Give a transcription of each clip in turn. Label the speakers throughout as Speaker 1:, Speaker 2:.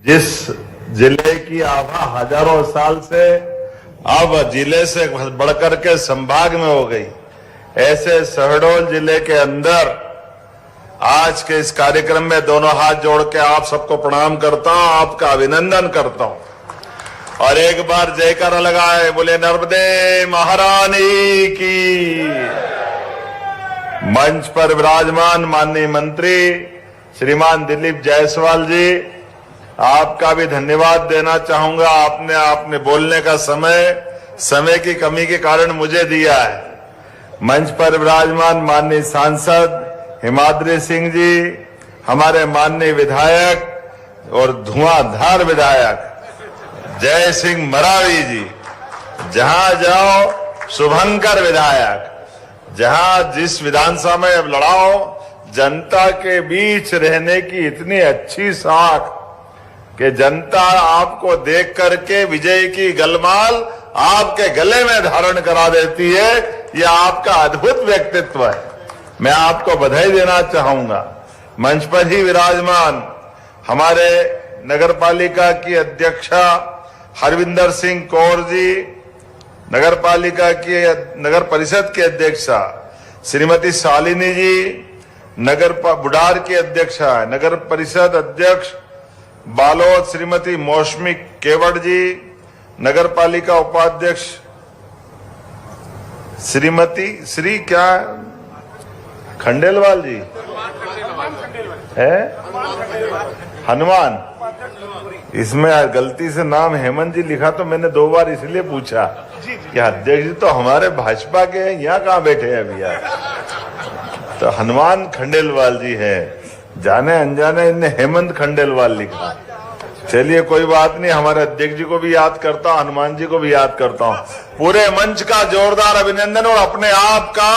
Speaker 1: जिस जिले की आभा हजारों साल से अब जिले से बढ़कर के संभाग में हो गई, ऐसे शहडोल जिले के अंदर आज के इस कार्यक्रम में दोनों हाथ जोड़ के आप सबको प्रणाम करता हूं, आपका अभिनंदन करता हूं और एक बार जयकारा लगाए, बोले नर्मदे महारानी की। मंच पर विराजमान माननीय मंत्री श्रीमान दिलीप जायसवाल जी, आपका भी धन्यवाद देना चाहूंगा। आपने बोलने का समय की कमी के कारण मुझे दिया है। मंच पर विराजमान माननीय सांसद हिमाद्री सिंह जी, हमारे माननीय विधायक और धुआंधार विधायक जय सिंह मरावी जी, जहां जाओ शुभंकर विधायक, जहां जिस विधानसभा में अब लड़ाओ, जनता के बीच रहने की इतनी अच्छी साख कि जनता आपको देख करके विजय की गलमाल आपके गले में धारण करा देती है। यह आपका अद्भुत व्यक्तित्व है, मैं आपको बधाई देना चाहूंगा। मंच पर ही विराजमान हमारे नगर पालिका की अध्यक्षा हरविंदर सिंह कौर जी, नगर पालिका की नगर परिषद की अध्यक्षा श्रीमती शालिनी जी, बुढ़ार की अध्यक्षा नगर परिषद अध्यक्ष बालोद श्रीमती मौसमी केवड़ जी, नगर पालिका उपाध्यक्ष श्री क्या खंडेलवाल जी है, हनुमान, इसमें गलती से नाम हेमंत जी लिखा तो मैंने 2 बार इसलिए पूछा कि अध्यक्ष जी तो हमारे भाजपा के हैं, यहाँ कहाँ बैठे हैं भैया। तो हनुमान खंडेलवाल जी है, जाने अनजाने इनने हेमंत खंडेलवाल लिखा। चलिए कोई बात नहीं, हमारे अध्यक्ष जी को भी याद करता हूं, हनुमान जी को भी याद करता हूं। पूरे मंच का जोरदार अभिनंदन और अपने आप का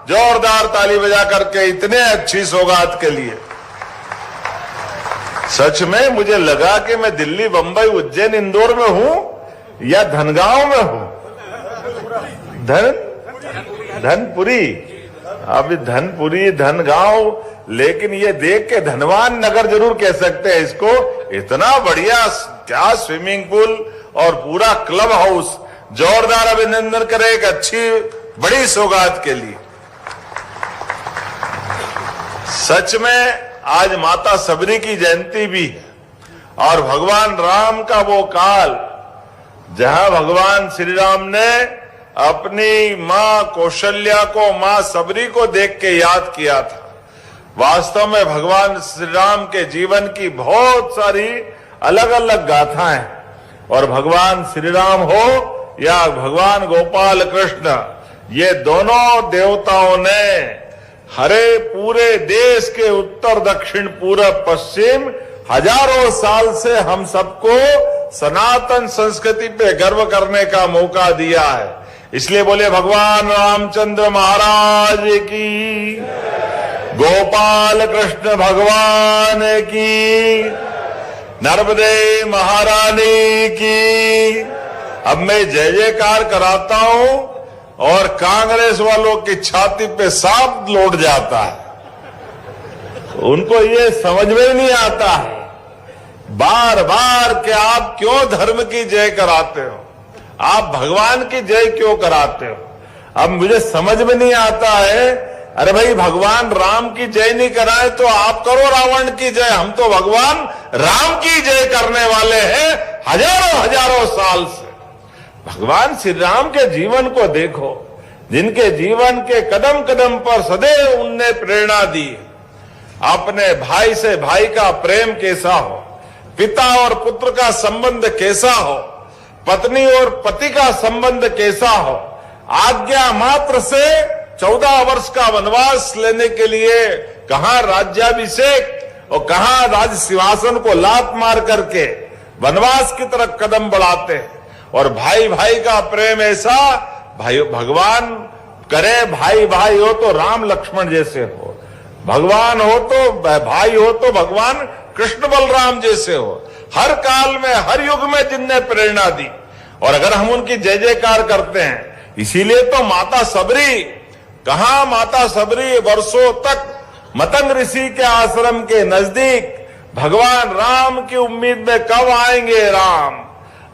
Speaker 1: जोरदार ताली बजा करके इतने अच्छी सौगात के लिए। सच में मुझे लगा कि मैं दिल्ली, बंबई, उज्जैन, इंदौर में हूं या धनगांव में हूं। धनपुरी, अभी धनपुरी, धनगांव, लेकिन ये देख के धनवान नगर जरूर कह सकते हैं इसको। इतना बढ़िया, क्या स्विमिंग पूल और पूरा क्लब हाउस। जोरदार अभिनंदन करें एक अच्छी बड़ी सौगात के लिए। सच में आज माता सबरी की जयंती भी है और भगवान राम का वो काल जहां भगवान श्री राम ने अपनी मां कौशल्या को, मां सबरी को देख के याद किया था। वास्तव में भगवान श्री राम के जीवन की बहुत सारी अलग अलग गाथाएं, और भगवान श्री राम हो या भगवान गोपाल कृष्ण, ये दोनों देवताओं ने हरे पूरे देश के उत्तर, दक्षिण, पूरब, पश्चिम हजारों साल से हम सबको सनातन संस्कृति पे गर्व करने का मौका दिया है। इसलिए बोले भगवान रामचंद्र महाराज की, गोपाल कृष्ण भगवान की, नर्मदे महारानी की। अब मैं जय जयकार कराता हूं और कांग्रेस वालों की छाती पे सांप लौट जाता है। उनको ये समझ में नहीं आता है बार बार कि आप क्यों धर्म की जय कराते हो, आप भगवान की जय क्यों कराते हो। अब मुझे समझ में नहीं आता है, अरे भाई भगवान राम की जय नहीं कराए तो आप करो रावण की जय। हम तो भगवान राम की जय करने वाले हैं हजारों हजारों साल से। भगवान श्री राम के जीवन को देखो, जिनके जीवन के कदम कदम पर सदैव उनने प्रेरणा दी। अपने भाई से भाई का प्रेम कैसा हो, पिता और पुत्र का संबंध कैसा हो, पत्नी और पति का संबंध कैसा हो। आज्ञा मात्र से 14 वर्ष का वनवास लेने के लिए कहां राज्याभिषेक और कहां राज सिंहासन को लात मार करके वनवास की तरफ कदम बढ़ाते हैं। और भाई भाई का प्रेम ऐसा, भाई भगवान करे भाई भाई हो तो राम लक्ष्मण जैसे हो, भगवान हो तो भाई हो तो भगवान कृष्ण बलराम जैसे हो। हर काल में, हर युग में जिनने प्रेरणा दी, और अगर हम उनकी जय जयकार करते हैं, इसीलिए तो माता सबरी, कहा माता सबरी वर्षों तक मतंग ऋषि के आश्रम के नजदीक भगवान राम की उम्मीद में कब आएंगे राम,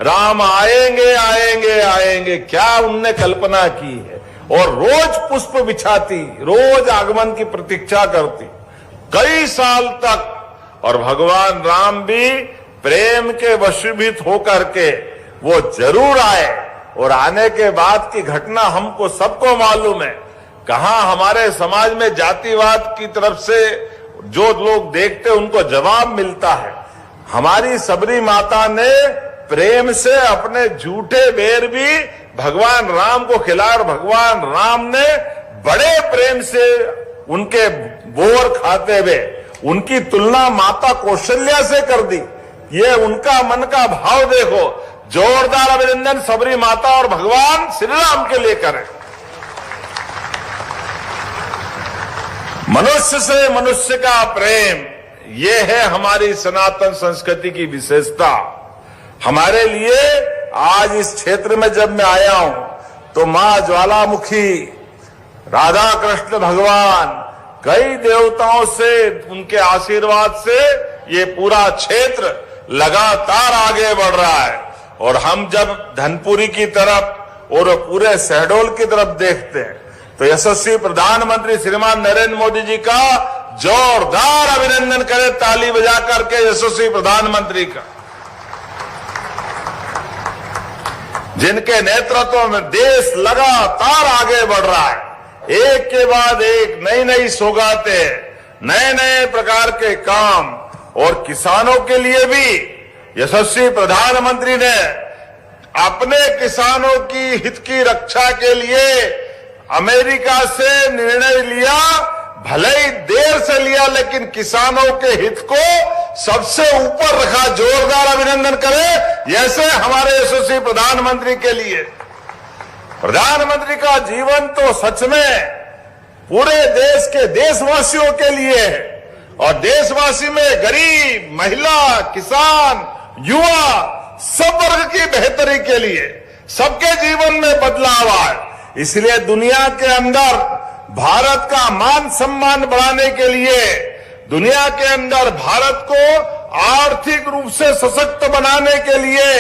Speaker 1: राम आएंगे आएंगे आएंगे, क्या उनने कल्पना की है। और रोज पुष्प बिछाती, रोज आगमन की प्रतीक्षा करती कई साल तक। और भगवान राम भी प्रेम के वशीभूत होकर के वो जरूर आए। और आने के बाद की घटना हमको सबको मालूम है। कहां हमारे समाज में जातिवाद की तरफ से जो लोग देखते उनको जवाब मिलता है। हमारी सबरी माता ने प्रेम से अपने झूठे बेर भी भगवान राम को खिलाए। भगवान राम ने बड़े प्रेम से उनके बोर खाते हुए उनकी तुलना माता कौशल्या से कर दी। ये उनका मन का भाव देखो। जोरदार अभिनंदन सबरी माता और भगवान श्री राम के लिए करें। मनुष्य से मनुष्य का प्रेम, ये है हमारी सनातन संस्कृति की विशेषता। हमारे लिए आज इस क्षेत्र में जब मैं आया हूं तो मां ज्वालामुखी, राधा कृष्ण भगवान, कई देवताओं से उनके आशीर्वाद से ये पूरा क्षेत्र लगातार आगे बढ़ रहा है। और हम जब धनपुरी की तरफ और पूरे शहडोल की तरफ देखते हैं तो यशस्वी प्रधानमंत्री श्रीमान नरेंद्र मोदी जी का जोरदार अभिनंदन करें ताली बजा करके यशस्वी प्रधानमंत्री का, जिनके नेतृत्व में देश लगातार आगे बढ़ रहा है। एक के बाद एक नई नई सौगातें, नए नए प्रकार के काम। और किसानों के लिए भी यशस्वी प्रधानमंत्री ने अपने किसानों की हित की रक्षा के लिए अमेरिका से निर्णय लिया। भले ही देर से लिया, लेकिन किसानों के हित को सबसे ऊपर रखा। जोरदार अभिनंदन करें ऐसे हमारे यशस्वी प्रधानमंत्री के लिए। प्रधानमंत्री का जीवन तो सच में पूरे देश के देशवासियों के लिए है। और देशवासी में गरीब, महिला, किसान, युवा, सब वर्ग की बेहतरी के लिए, सबके जीवन में बदलाव आए। इसलिए दुनिया के अंदर भारत का मान सम्मान बढ़ाने के लिए, दुनिया के अंदर भारत को आर्थिक रूप से सशक्त बनाने के लिए,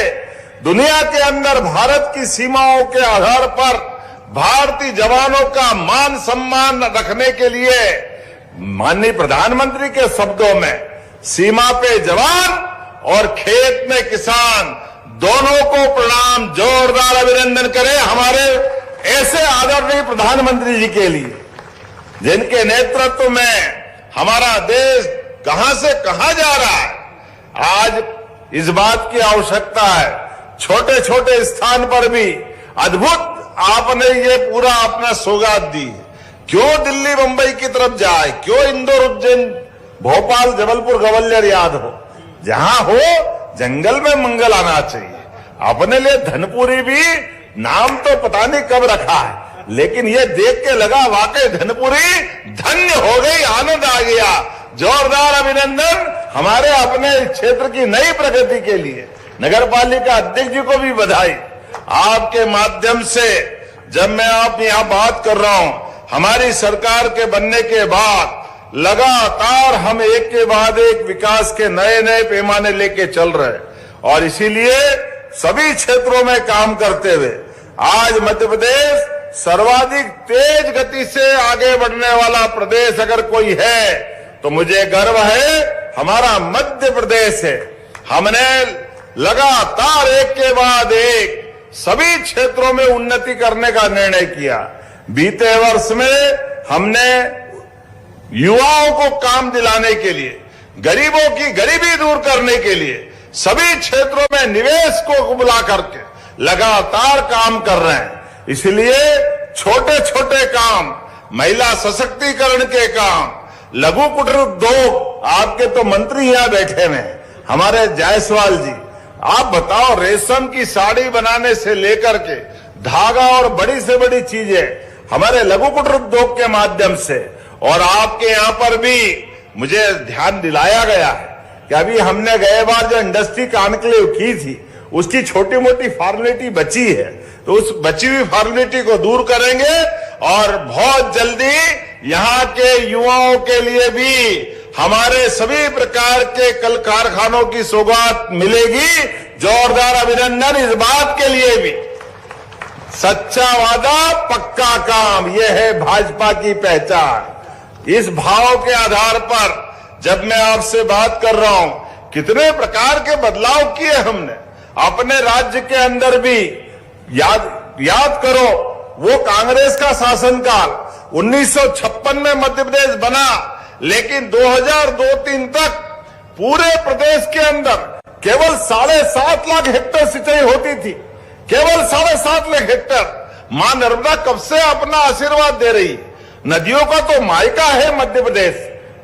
Speaker 1: दुनिया के अंदर भारत की सीमाओं के आधार पर भारतीय जवानों का मान सम्मान रखने के लिए माननीय प्रधानमंत्री के शब्दों में सीमा पे जवान और खेत में किसान दोनों को प्रणाम। जोरदार अभिनंदन करें हमारे ऐसे आदरणीय प्रधानमंत्री जी के लिए, जिनके नेतृत्व में हमारा देश कहां से कहां जा रहा है। आज इस बात की आवश्यकता है, छोटे छोटे स्थान पर भी अद्भुत आपने ये पूरा अपना सौगात दी। क्यों दिल्ली मुंबई की तरफ जाए, क्यों इंदौर उज्जैन भोपाल जबलपुर ग्वालियर याद हो, जहां हो जंगल में मंगल आना चाहिए। अपने लिए धनपुरी भी नाम तो पता नहीं कब रखा है, लेकिन ये देख के लगा वाकई धनपुरी धन्य हो गई, आनंद आ गया। जोरदार अभिनंदन हमारे अपने क्षेत्र की नई प्रगति के लिए। नगर पालिका अध्यक्ष जी को भी बधाई। आपके माध्यम से जब मैं आप यहां बात कर रहा हूं, हमारी सरकार के बनने के बाद लगातार हम एक के बाद एक विकास के नए नए पैमाने लेके चल रहे हैं। और इसीलिए सभी क्षेत्रों में काम करते हुए आज मध्य प्रदेश सर्वाधिक तेज गति से आगे बढ़ने वाला प्रदेश अगर कोई है तो मुझे गर्व है, हमारा मध्य प्रदेश है। हमने लगातार एक के बाद एक सभी क्षेत्रों में उन्नति करने का निर्णय किया। बीते वर्ष में हमने युवाओं को काम दिलाने के लिए, गरीबों की गरीबी दूर करने के लिए सभी क्षेत्रों में निवेश को बुला करके लगातार काम कर रहे हैं। इसलिए छोटे छोटे काम, महिला सशक्तिकरण के काम, लघु कुटीर उद्योग, आपके तो मंत्री यहां बैठे हुए हैं हमारे जायसवाल जी, आप बताओ रेशम की साड़ी बनाने से लेकर के धागा और बड़ी से बड़ी चीजें हमारे लघु कुटीर उद्योग के माध्यम से। और आपके यहां पर भी मुझे ध्यान दिलाया गया है कि अभी हमने गए बार जो इंडस्ट्री कॉन्क्लेव की थी उसकी छोटी मोटी फॉर्मेलिटी बची है, तो उस बची हुई फॉर्मेलिटी को दूर करेंगे और बहुत जल्दी यहाँ के युवाओं के लिए भी हमारे सभी प्रकार के कल कारखानों की सौगात मिलेगी। जोरदार अभिनंदन इस बात के लिए भी। सच्चा वादा पक्का काम, यह है भाजपा की पहचान। इस भाव के आधार पर जब मैं आपसे बात कर रहा हूं, कितने प्रकार के बदलाव किए हमने अपने राज्य के अंदर भी। याद करो वो कांग्रेस का शासनकाल, 1956 में मध्य प्रदेश बना, लेकिन 2002-3 तक पूरे प्रदेश के अंदर केवल 7.5 लाख हेक्टेयर सिंचाई होती थी, केवल 7.5 लाख हेक्टेयर। मां नर्मदा कब से अपना आशीर्वाद दे रही। नदियों का तो मायका है मध्य प्रदेश,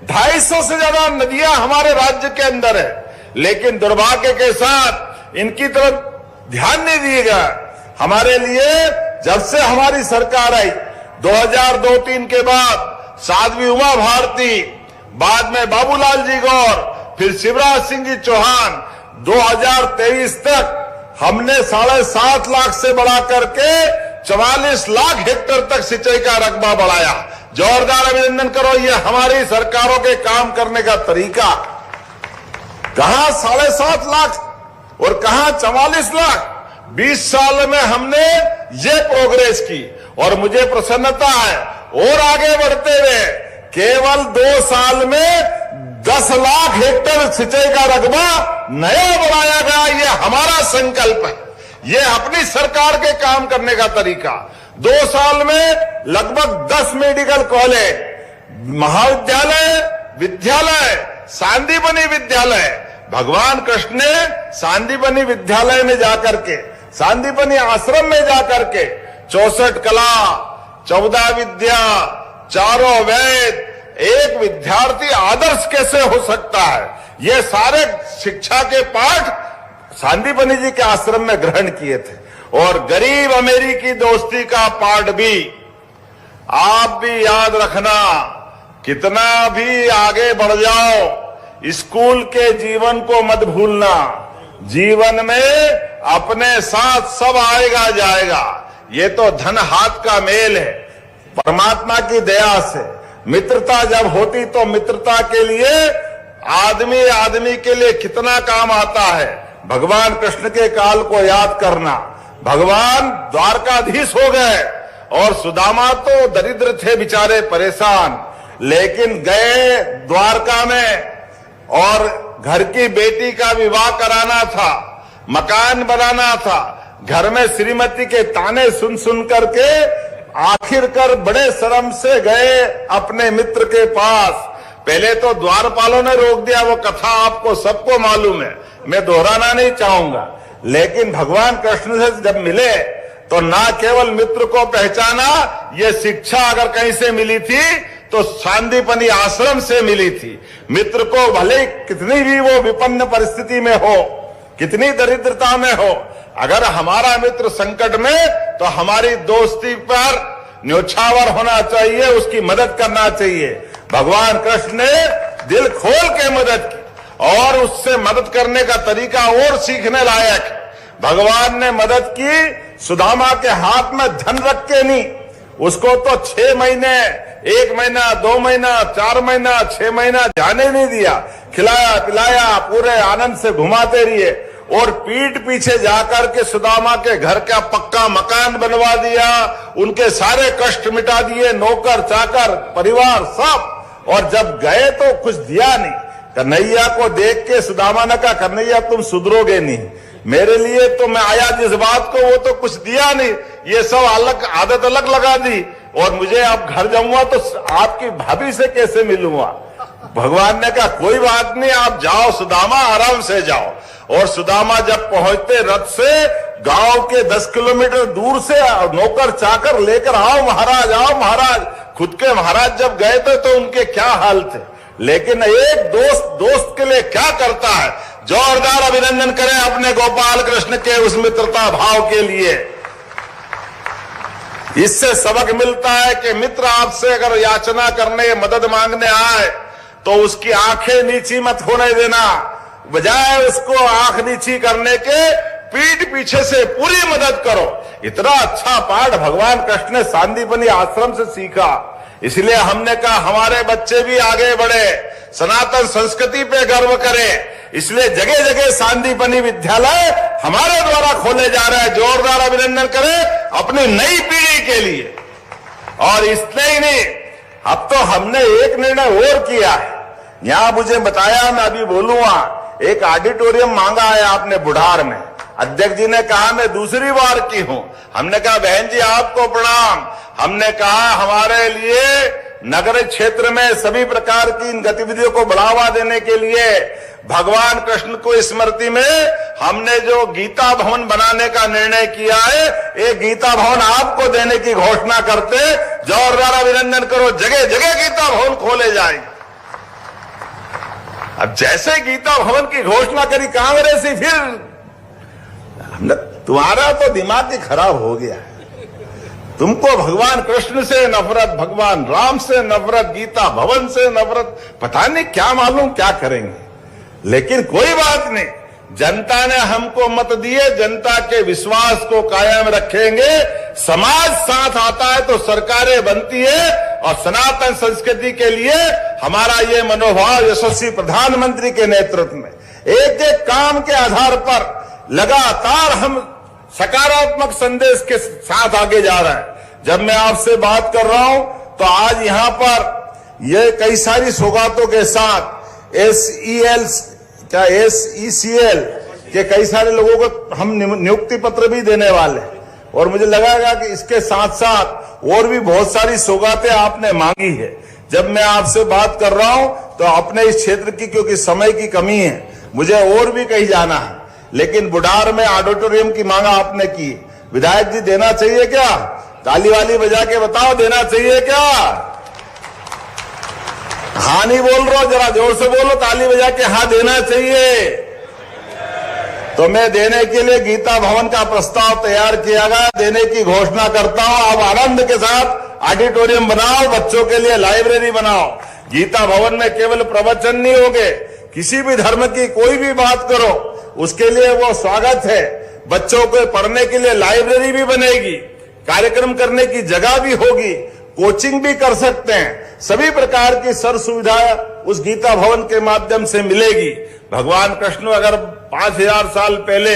Speaker 1: 250 से ज्यादा नदियां हमारे राज्य के अंदर है, लेकिन दुर्भाग्य के साथ इनकी तरफ ध्यान नहीं दिया गया। हमारे लिए जब से हमारी सरकार आई 2002-3 के बाद साध्वी उमा भारती, बाद में बाबूलाल जी गौर, फिर शिवराज सिंह जी चौहान, 2023 तक हमने 7.5 लाख से बढ़ा करके 44 लाख हेक्टेयर तक सिंचाई का रकबा बढ़ाया। जोरदार अभिनंदन करो, यह हमारी सरकारों के काम करने का तरीका। कहां 7.5 लाख और कहां 44 लाख। 20 साल में हमने ये प्रोग्रेस की और मुझे प्रसन्नता है और आगे बढ़ते हुए केवल 2 साल में 10 लाख हेक्टेयर सिंचाई का रकबा नया बढ़ाया गया। ये हमारा संकल्प है, ये अपनी सरकार के काम करने का तरीका। 2 साल में लगभग 10 मेडिकल कॉलेज, महाविद्यालय, विद्यालय, सांदीपनि विद्यालय। भगवान कृष्ण ने सांदीपनि विद्यालय में जाकर के, सांदीपनि आश्रम में जाकर के 64 कला, 14 विद्या, 4 वेद, एक विद्यार्थी आदर्श कैसे हो सकता है, ये सारे शिक्षा के पाठ सांदीपनि जी के आश्रम में ग्रहण किए थे। और गरीब अमेरिकी दोस्ती का पाठ भी आप भी याद रखना। कितना भी आगे बढ़ जाओ, स्कूल के जीवन को मत भूलना। जीवन में अपने साथ सब आएगा जाएगा, ये तो धन हाथ का मेल है। परमात्मा की दया से मित्रता जब होती तो मित्रता के लिए आदमी आदमी के लिए कितना काम आता है। भगवान कृष्ण के काल को याद करना। भगवान द्वारकाधीश हो गए और सुदामा तो दरिद्र थे, बेचारे परेशान, लेकिन गए द्वारका में और घर की बेटी का विवाह कराना था, मकान बनाना था। घर में श्रीमती के ताने सुन सुन करके आखिरकार बड़े शर्म से गए अपने मित्र के पास। पहले तो द्वारपालों ने रोक दिया, वो कथा आपको सबको मालूम है, मैं दोहराना नहीं चाहूंगा। लेकिन भगवान कृष्ण से जब मिले तो ना केवल मित्र को पहचाना, ये शिक्षा अगर कहीं से मिली थी तो सांदीपनि आश्रम से मिली थी। मित्र को भले कितनी भी वो विपन्न परिस्थिति में हो, कितनी दरिद्रता में हो, अगर हमारा मित्र संकट में तो हमारी दोस्ती पर न्योछावर होना चाहिए, उसकी मदद करना चाहिए। भगवान कृष्ण ने दिल खोल के मदद की और उससे मदद करने का तरीका और सीखने लायक है। भगवान ने मदद की, सुदामा के हाथ में धन रख के नहीं, उसको तो 6 महीने, 1 महीना, 2 महीना, 4 महीना, 6 महीना जाने नहीं दिया। खिलाया पिलाया, पूरे आनंद से घुमाते रहिए और पीठ पीछे जाकर के सुदामा के घर का पक्का मकान बनवा दिया, उनके सारे कष्ट मिटा दिए, नौकर चाकर परिवार सब। और जब गए तो कुछ दिया नहीं। कन्हैया को देख के सुदामा ने कहा, कन्हैया तुम सुधरोगे नहीं, मेरे लिए तो मैं आया जिस बात को वो तो कुछ दिया नहीं, ये सब अलग आदत अलग लगा दी, और मुझे अब घर जाऊंगा तो आपकी भाभी से कैसे मिलूंगा। भगवान ने कहा कोई बात नहीं, आप जाओ सुदामा, आराम से जाओ। और सुदामा जब पहुंचते रथ से, गांव के 10 किलोमीटर दूर से नौकर चाकर लेकर आओ महाराज, आओ महाराज। खुद के महाराज जब गए थे तो उनके क्या हाल थे, लेकिन एक दोस्त के लिए क्या करता है। जोरदार अभिनंदन करें अपने गोपाल कृष्ण के उस मित्रता भाव के लिए। इससे सबक मिलता है कि मित्र आपसे अगर याचना करने, मदद मांगने आए तो उसकी आंखें नीची मत होने देना, बजाय उसको आंख नीची करने के पीठ पीछे से पूरी मदद करो। इतना अच्छा पाठ भगवान कृष्ण ने सांदीपनि आश्रम से सीखा। इसलिए हमने कहा हमारे बच्चे भी आगे बढ़े, सनातन संस्कृति पे गर्व करें, इसलिए जगह जगह सांदीपनि विद्यालय हमारे द्वारा खोले जा रहे हैं। जोरदार अभिनंदन करें अपनी नई पीढ़ी के लिए। और इतना ही नहीं, अब तो हमने एक निर्णय और किया है। यहां मुझे बताया, मैं अभी बोलूंगा, एक ऑडिटोरियम मांगा है आपने बुढ़ार में। अध्यक्ष जी ने कहा मैं दूसरी बार की हूं। हमने कहा बहन जी आपको प्रणाम। हमने कहा हमारे लिए नगर क्षेत्र में सभी प्रकार की इन गतिविधियों को बढ़ावा देने के लिए भगवान कृष्ण को स्मृति में हमने जो गीता भवन बनाने का निर्णय किया है, एक गीता भवन आपको देने की घोषणा करते। जोरदार अभिनंदन करो, जगह जगह गीता भवन खोले जाएंगे। अब जैसे गीता भवन की घोषणा करी कांग्रेसी, फिर तुम्हारा तो दिमाग ही खराब हो गया है। तुमको भगवान कृष्ण से नफरत, भगवान राम से नफरत, गीता भवन से नफरत, पता नहीं क्या मालूम क्या करेंगे। लेकिन कोई बात नहीं, जनता ने हमको मत दिए, जनता के विश्वास को कायम रखेंगे। समाज साथ आता है तो सरकारें बनती है, और सनातन संस्कृति के लिए हमारा ये मनोभाव यशस्वी प्रधानमंत्री के नेतृत्व में एक एक काम के आधार पर लगातार हम सकारात्मक संदेश के साथ आगे जा रहे हैं। जब मैं आपसे बात कर रहा हूं तो आज यहां पर ये कई सारी सौगातों के साथ SECL के कई सारे लोगों को हम नियुक्ति पत्र भी देने वाले हैं। और मुझे लगेगा कि इसके साथ साथ और भी बहुत सारी सौगातें आपने मांगी है। जब मैं आपसे बात कर रहा हूं तो अपने इस क्षेत्र की, क्योंकि समय की कमी है, मुझे और भी कहीं जाना है, लेकिन बुढ़ार में ऑडिटोरियम की मांग आपने की। विधायक जी देना चाहिए क्या? ताली वाली बजा के बताओ, देना चाहिए क्या? हाँ नहीं बोल रहा, जरा जोर से बोलो, ताली बजा के हाँ देना चाहिए। तो मैं देने के लिए गीता भवन का प्रस्ताव तैयार किया गया, देने की घोषणा करता हूं। आप आनंद के साथ ऑडिटोरियम बनाओ, बच्चों के लिए लाइब्रेरी बनाओ। गीता भवन में केवल प्रवचन नहीं होंगे, किसी भी धर्म की कोई भी बात करो उसके लिए वो स्वागत है। बच्चों को पढ़ने के लिए लाइब्रेरी भी बनेगी, कार्यक्रम करने की जगह भी होगी, कोचिंग भी कर सकते हैं। सभी प्रकार की सर्व सुविधा उस गीता भवन के माध्यम से मिलेगी। भगवान कृष्ण अगर 5000 साल पहले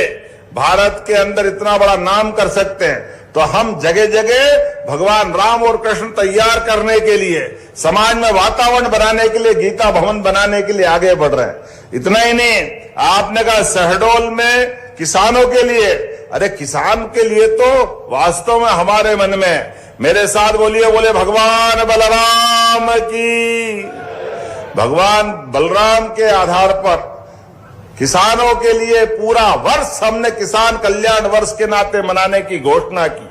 Speaker 1: भारत के अंदर इतना बड़ा नाम कर सकते हैं, तो हम जगह जगह भगवान राम और कृष्ण तैयार करने के लिए, समाज में वातावरण बनाने के लिए, गीता भवन बनाने के लिए आगे बढ़ रहे हैं। इतना ही नहीं, आपने कहा शहडोल में किसानों के लिए, अरे किसान के लिए तो वास्तव में हमारे मन में, मेरे साथ बोलिए, बोले भगवान बलराम की। भगवान बलराम के आधार पर किसानों के लिए पूरा वर्ष हमने किसान कल्याण वर्ष के नाते मनाने की घोषणा की,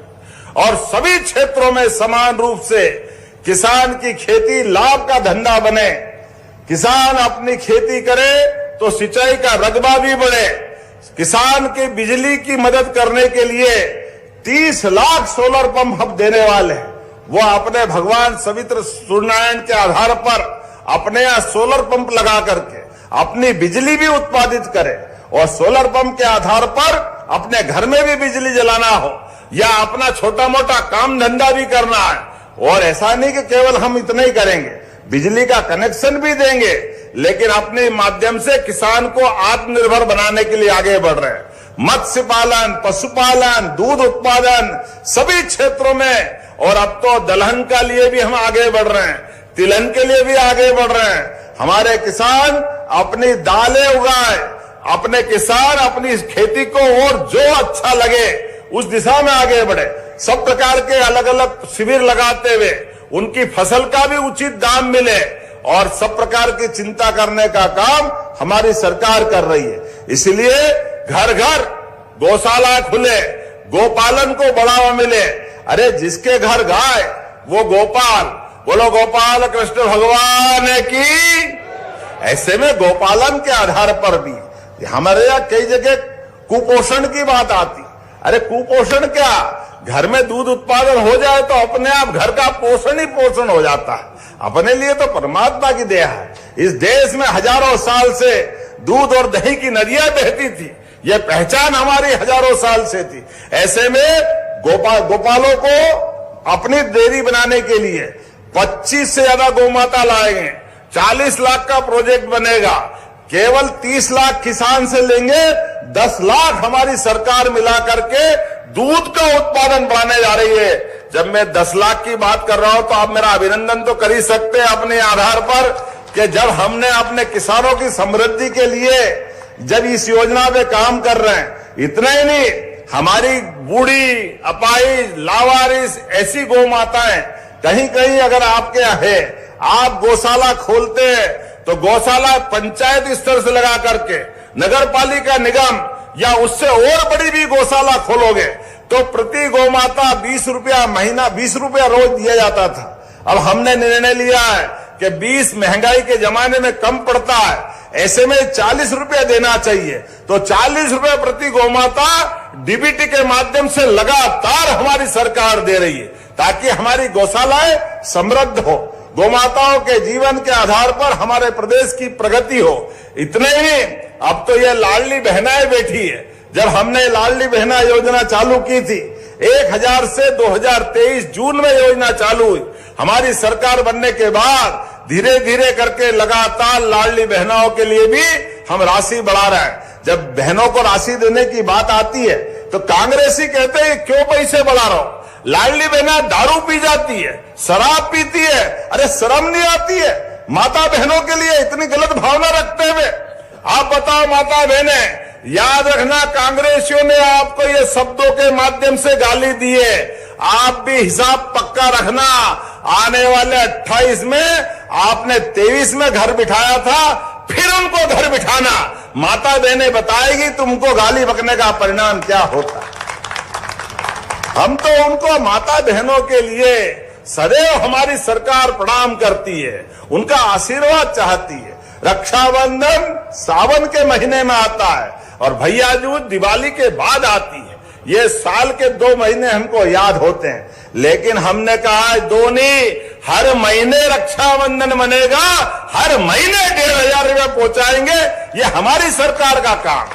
Speaker 1: और सभी क्षेत्रों में समान रूप से किसान की खेती लाभ का धंधा बने। किसान अपनी खेती करे तो सिंचाई का रकबा भी बढ़े। किसान की बिजली की मदद करने के लिए 30 लाख सोलर पंप हम देने वाले हैं। वो अपने भगवान सवित्र सूर्यनारायण के आधार पर अपने यहां सोलर पंप लगा करके अपनी बिजली भी उत्पादित करे, और सोलर पंप के आधार पर अपने घर में भी बिजली जलाना हो या अपना छोटा मोटा काम धंधा भी करना है। और ऐसा नहीं कि केवल हम इतना ही करेंगे, बिजली का कनेक्शन भी देंगे, लेकिन अपने माध्यम से किसान को आत्मनिर्भर बनाने के लिए आगे बढ़ रहे हैं। मत्स्य पालन, पशुपालन, दूध उत्पादन सभी क्षेत्रों में, और अब तो दलहन का लिए भी हम आगे बढ़ रहे हैं, तिलहन के लिए भी आगे बढ़ रहे हैं। हमारे किसान अपनी दालें उगाए, अपने किसान अपनी खेती को और जो अच्छा लगे उस दिशा में आगे बढ़े। सब प्रकार के अलग अलग शिविर लगाते हुए उनकी फसल का भी उचित दाम मिले, और सब प्रकार की चिंता करने का काम हमारी सरकार कर रही है। इसलिए घर घर गौशाला खुले, गोपालन को बढ़ावा मिले। अरे जिसके घर गाय वो गोपाल, बोलो गोपाल कृष्ण भगवान की। ऐसे में गोपालन के आधार पर भी हमारे यहाँ कई जगह कुपोषण की बात आती। अरे कुपोषण क्या, घर में दूध उत्पादन हो जाए तो अपने आप घर का पोषण ही पोषण हो जाता है। अपने लिए तो परमात्मा की दया है। इस देश में हजारों साल से दूध और दही की नदियां बहती थी, यह पहचान हमारी हजारों साल से थी। ऐसे में गोपालों को अपनी डेयरी बनाने के लिए 25 से ज्यादा गौमाता लाएंगे, 40 लाख का प्रोजेक्ट बनेगा, केवल 30 लाख किसान से लेंगे, 10 लाख हमारी सरकार मिला करके दूध का उत्पादन बढ़ाने जा रही है। जब मैं 10 लाख की बात कर रहा हूं तो आप मेरा अभिनंदन तो कर ही सकते हैं अपने आधार पर कि जब हमने अपने किसानों की समृद्धि के लिए जब इस योजना पे काम कर रहे हैं, इतना ही नहीं, हमारी बूढ़ी, अपाहिज, लावारिस ऐसी गौ माताएं कहीं कहीं अगर आपके यहाँ है, आप गौशाला खोलते हैं तो गौशाला पंचायत स्तर से लगा करके नगर पालिका निगम या उससे और बड़ी भी गौशाला खोलोगे तो प्रति गौमाता 20 रुपया महीना, 20 रुपया रोज दिया जाता था। अब हमने निर्णय लिया है कि 20 महंगाई के जमाने में कम पड़ता है, ऐसे में 40 रुपया देना चाहिए। तो 40 रुपया प्रति गौमाता डीबीटी के माध्यम से लगातार हमारी सरकार दे रही है ताकि हमारी गौशालाएं समृद्ध हो, गौमाताओं के जीवन के आधार पर हमारे प्रदेश की प्रगति हो। इतने ही नहीं, अब तो ये लाडली बहनाएं बैठी है। जब हमने लाडली बहना योजना चालू की थी, 1000 से 2023 जून में योजना चालू हुई। हमारी सरकार बनने के बाद धीरे धीरे करके लगातार लाडली बहनाओं के लिए भी हम राशि बढ़ा रहे हैं। जब बहनों को राशि देने की बात आती है तो कांग्रेसी कहते हैं क्यों पैसे बढ़ा रहा हूं, लाडली बहना दारू पी जाती है, शराब पीती है, अरे शर्म नहीं आती है माता बहनों के लिए इतनी गलत भावना रखते हुए? आप बताओ माता बहने, याद रखना कांग्रेसियों ने आपको ये शब्दों के माध्यम से गाली दी है, आप भी हिसाब पक्का रखना। आने वाले 28 में आपने 23 में घर बिठाया था, फिर उनको घर बिठाना। माता बहने बताएगी तुमको गाली बकने का परिणाम क्या होता। हम तो उनको माता बहनों के लिए सदैव हमारी सरकार प्रणाम करती है, उनका आशीर्वाद चाहती है। रक्षाबंधन सावन के महीने में आता है और भैया दूज दिवाली के बाद आती है। ये साल के 2 महीने हमको याद होते हैं, लेकिन हमने कहा दो नहीं, हर महीने रक्षाबंधन बनेगा, हर महीने 1500 रुपया पहुंचाएंगे। ये हमारी सरकार का काम,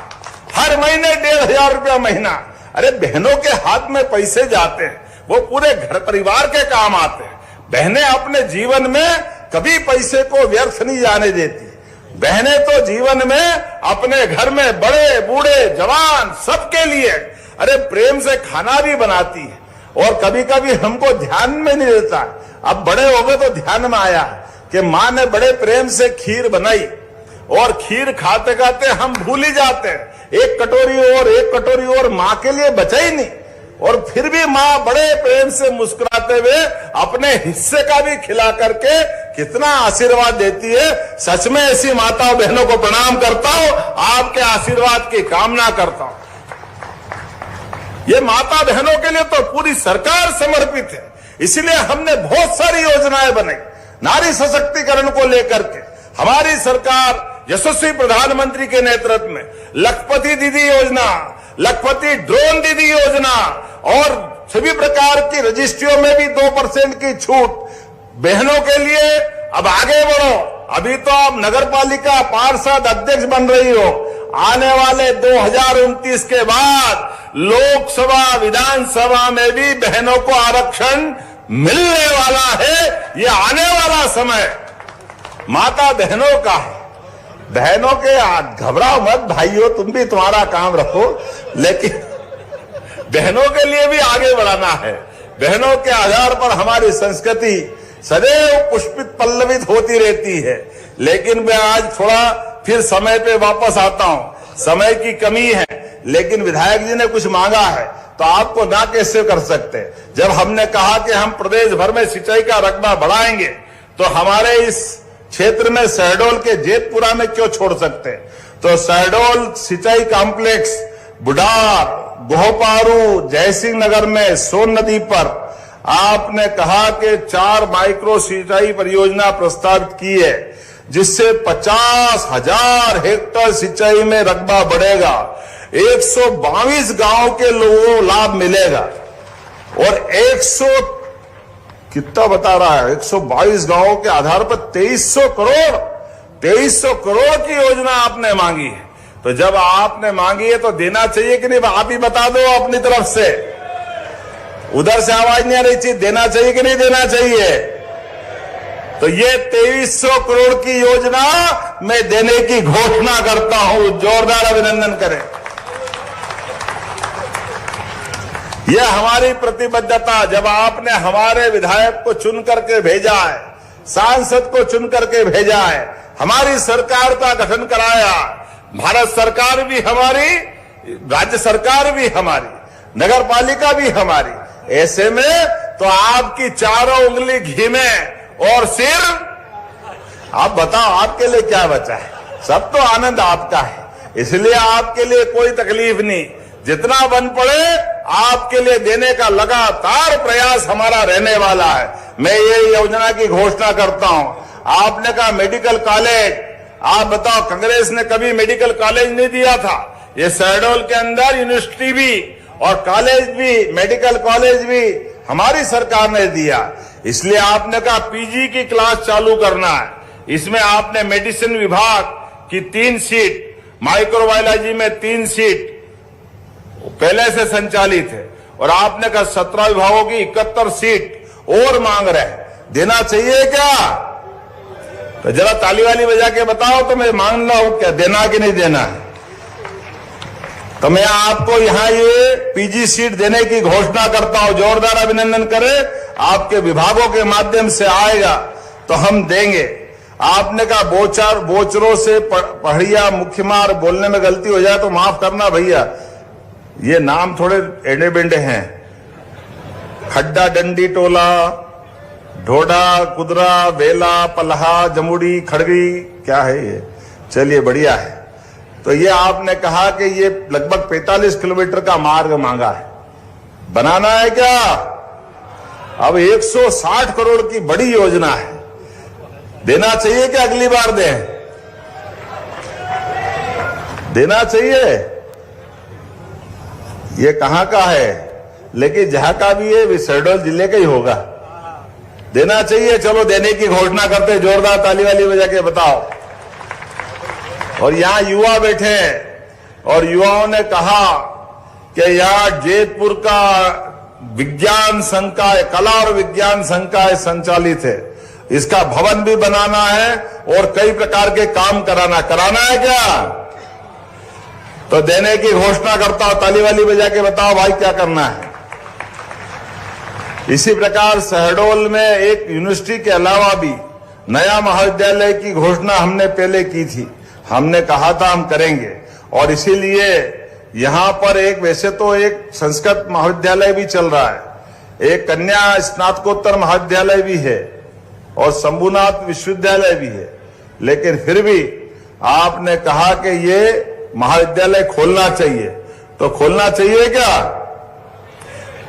Speaker 1: हर महीने 1500 रुपया महीना। अरे बहनों के हाथ में पैसे जाते हैं, वो पूरे घर परिवार के काम आते हैं। बहनें अपने जीवन में कभी पैसे को व्यर्थ नहीं जाने देती। बहनें तो जीवन में अपने घर में बड़े बूढ़े जवान सबके लिए अरे प्रेम से खाना भी बनाती है और कभी कभी हमको ध्यान में नहीं देता। अब बड़े हो गए तो ध्यान में आया कि माँ ने बड़े प्रेम से खीर बनाई और खीर खाते खाते हम भूल ही जाते हैं, एक कटोरी और माँ के लिए बचा ही नहीं। और फिर भी माँ बड़े प्रेम से मुस्कुराते हुए अपने हिस्से का भी खिला करके कितना आशीर्वाद देती है। सच में ऐसी माताओं बहनों को प्रणाम करता हूं, आपके आशीर्वाद की कामना करता हूं। ये माता बहनों के लिए तो पूरी सरकार समर्पित है, इसलिए हमने बहुत सारी योजनाएं बनाई नारी सशक्तिकरण को लेकर के। हमारी सरकार यशस्वी प्रधानमंत्री के नेतृत्व में लखपति दीदी योजना, लखपति ड्रोन दीदी योजना और सभी प्रकार की रजिस्ट्रियों में भी 2% की छूट बहनों के लिए। अब आगे बढ़ो, अभी तो आप नगर पालिका पार्षद अध्यक्ष बन रही हो, आने वाले 2029 के बाद लोकसभा विधानसभा में भी बहनों को आरक्षण मिलने वाला है। ये आने वाला समय माता बहनों का है। बहनों के घबराओ मत भाइयों, तुम भी तुम्हारा काम रखो, लेकिन बहनों के लिए भी आगे बढ़ाना है। बहनों के आधार पर हमारी संस्कृति सदैव पुष्पित पल्लवित होती रहती है। लेकिन मैं आज थोड़ा फिर समय पे वापस आता हूं, समय की कमी है, लेकिन विधायक जी ने कुछ मांगा है तो आपको ना कैसे कर सकते। जब हमने कहा कि हम प्रदेश भर में सिंचाई का रकबा बढ़ाएंगे तो हमारे इस क्षेत्र में शहडोल के जेतपुरा में क्यों छोड़ सकते। तो शहडोल सिंचाई कॉम्प्लेक्स, बुढ़ार, गोहपारू, जयसिंह नगर में सोन नदी पर आपने कहा कि 4 माइक्रो सिंचाई परियोजना प्रस्तावित की है, जिससे 50,000 हेक्टेयर सिंचाई में रकबा बढ़ेगा, 122 गांव के लोगों को लाभ मिलेगा और 100 कितना बता रहा है 122 गांवों के आधार पर 2300 करोड़ की योजना आपने मांगी है। तो जब आपने मांगी है तो देना चाहिए कि नहीं? आप ही बता दो अपनी तरफ से, उधर से आवाज नहीं आ रही चाहिए, देना चाहिए कि नहीं देना चाहिए? तो ये 2300 करोड़ की योजना मैं देने की घोषणा करता हूं। जोरदार अभिनंदन करें। यह हमारी प्रतिबद्धता, जब आपने हमारे विधायक को चुन करके भेजा है, सांसद को चुन करके भेजा है, हमारी सरकार का गठन कराया, भारत सरकार भी हमारी, राज्य सरकार भी हमारी, नगर पालिका भी हमारी, ऐसे में तो आपकी चारों उंगली घी में और सिर, आप बताओ आपके लिए क्या बचा है? सब तो आनंद आपका है, इसलिए आपके लिए कोई तकलीफ नहीं। जितना बन पड़े आपके लिए देने का लगातार प्रयास हमारा रहने वाला है। मैं ये योजना की घोषणा करता हूं। आपने कहा मेडिकल कॉलेज, आप बताओ कांग्रेस ने कभी मेडिकल कॉलेज नहीं दिया था। ये शहडोल के अंदर यूनिवर्सिटी भी और कॉलेज भी, मेडिकल कॉलेज भी हमारी सरकार ने दिया। इसलिए आपने कहा पीजी की क्लास चालू करना है। इसमें आपने मेडिसिन विभाग की 3 सीट, माइक्रोबायोलॉजी में 3 सीट पहले से संचालित है, और आपने कहा 17 विभागों की 71 सीट और मांग रहे हैं। देना चाहिए क्या? तो जरा ताली वाली बजा के बताओ तो मैं मांग रहा हूं क्या, देना कि नहीं देना है? तो मैं आपको यहां ये पीजी सीट देने की घोषणा करता हूं। जोरदार अभिनंदन करें। आपके विभागों के माध्यम से आएगा तो हम देंगे। आपने कहा बोचरों से पढ़िया मुख्यमार, बोलने में गलती हो जाए तो माफ करना भैया, ये नाम थोड़े एडे बेंडे हैं। खड्डा डंडी टोला, ढोडा, कुदरा, बेला, पल्हा, जमुड़ी, खड़गी, क्या है ये? चलिए बढ़िया है। तो ये आपने कहा कि ये लगभग 45 किलोमीटर का मार्ग मांगा है, बनाना है क्या? अब 160 करोड़ की बड़ी योजना है, देना चाहिए कि अगली बार दें? देना चाहिए। ये कहां का है, लेकिन जहां का भी है शहडोल जिले का ही होगा। देना चाहिए। चलो देने की घोषणा करते, जोरदार ताली वाली बजा के बताओ। और यहां युवा बैठे हैं और युवाओं ने कहा कि यहां जैतपुर का विज्ञान संकाय, कला और विज्ञान संकाय संचालित है, इसका भवन भी बनाना है और कई प्रकार के काम कराना है क्या? तो देने की घोषणा करता हूं। ताली वाली बजा के बताओ भाई क्या करना है। इसी प्रकार शहडोल में एक यूनिवर्सिटी के अलावा भी नया महाविद्यालय की घोषणा हमने पहले की थी। हमने कहा था हम करेंगे, और इसीलिए यहां पर एक, वैसे तो एक संस्कृत महाविद्यालय भी चल रहा है, एक कन्या स्नातकोत्तर महाविद्यालय भी है और शंभुनाथ विश्वविद्यालय भी है, लेकिन फिर भी आपने कहा कि ये महाविद्यालय खोलना चाहिए। तो खोलना चाहिए क्या?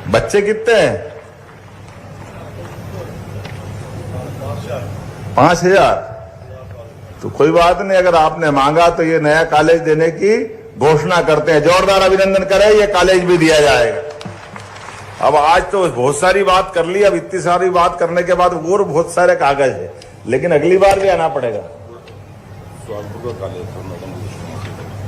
Speaker 1: बच्चे कितने हैं? 5000। तो कोई बात नहीं, अगर आपने मांगा तो ये नया कॉलेज देने की घोषणा करते हैं। जोरदार अभिनंदन करें, ये कॉलेज भी दिया जाएगा। अब आज तो बहुत सारी बात कर ली, अब इतनी सारी बात करने के बाद और बहुत सारे कागज है, लेकिन अगली बार भी आना पड़ेगा।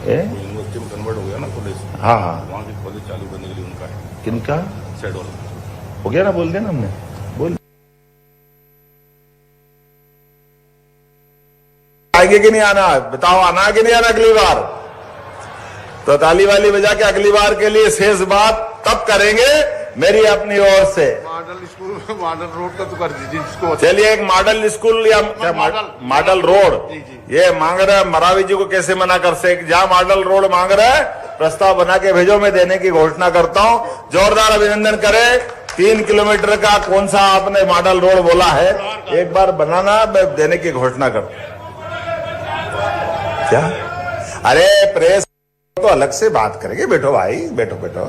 Speaker 2: यूनिवर्सिटी में कन्वर्ट हो गया ना कॉलेज।
Speaker 1: हाँ हाँ,
Speaker 2: वहाँ की कॉलेज चालू करने के लिए उनका है।
Speaker 1: किनका?
Speaker 2: शहडोल
Speaker 1: हो गया ना, बोल दिया ना हमने, बोल आएंगे कि नहीं आना? बताओ आना कि नहीं आना अगली बार? तो ताली वाली बजा के अगली बार के लिए शेष बात तब करेंगे मेरी अपनी ओर से।
Speaker 2: मॉडल स्कूल, मॉडल रोड का तो कर दीजिए जिसको।
Speaker 1: चलिए एक मॉडल स्कूल या मॉडल रोड, ये मांग रहे हैं। मरावी जी को कैसे मना कर सकते? जहां मॉडल रोड मांग रहे हैं प्रस्ताव बना के भेजो, मैं देने की घोषणा करता हूं। जोरदार अभिनंदन करें। 3 किलोमीटर का कौन सा आपने मॉडल रोड बोला है, एक बार बनाना, मैं देने की घोषणा करता हूं। क्या? अरे प्रेस तो अलग से बात करेंगे। बैठो भाई, बैठो बैठो,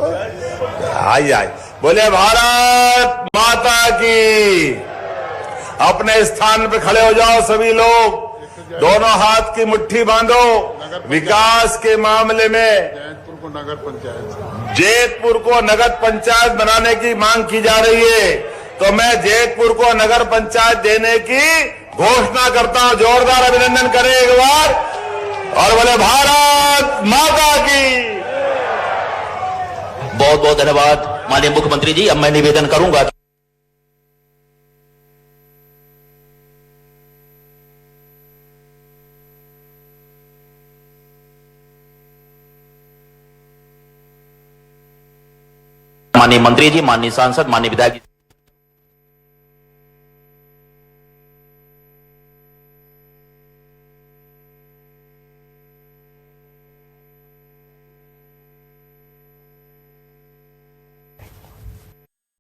Speaker 1: आइए। बोले भारत माता की। अपने स्थान पे खड़े हो जाओ सभी लोग, दोनों हाथ की मुट्ठी बांधो। विकास के मामले में जैतपुर को नगर पंचायत बनाने की मांग की जा रही है, तो मैं जैतपुर को नगर पंचायत देने की घोषणा करता हूं। जोरदार अभिनंदन करें एक बार, और बोले भारत माता की।
Speaker 3: बहुत बहुत धन्यवाद माननीय मुख्यमंत्री जी। अब मैं निवेदन करूंगा माननीय मंत्री जी, माननीय सांसद, माननीय विधायक जी।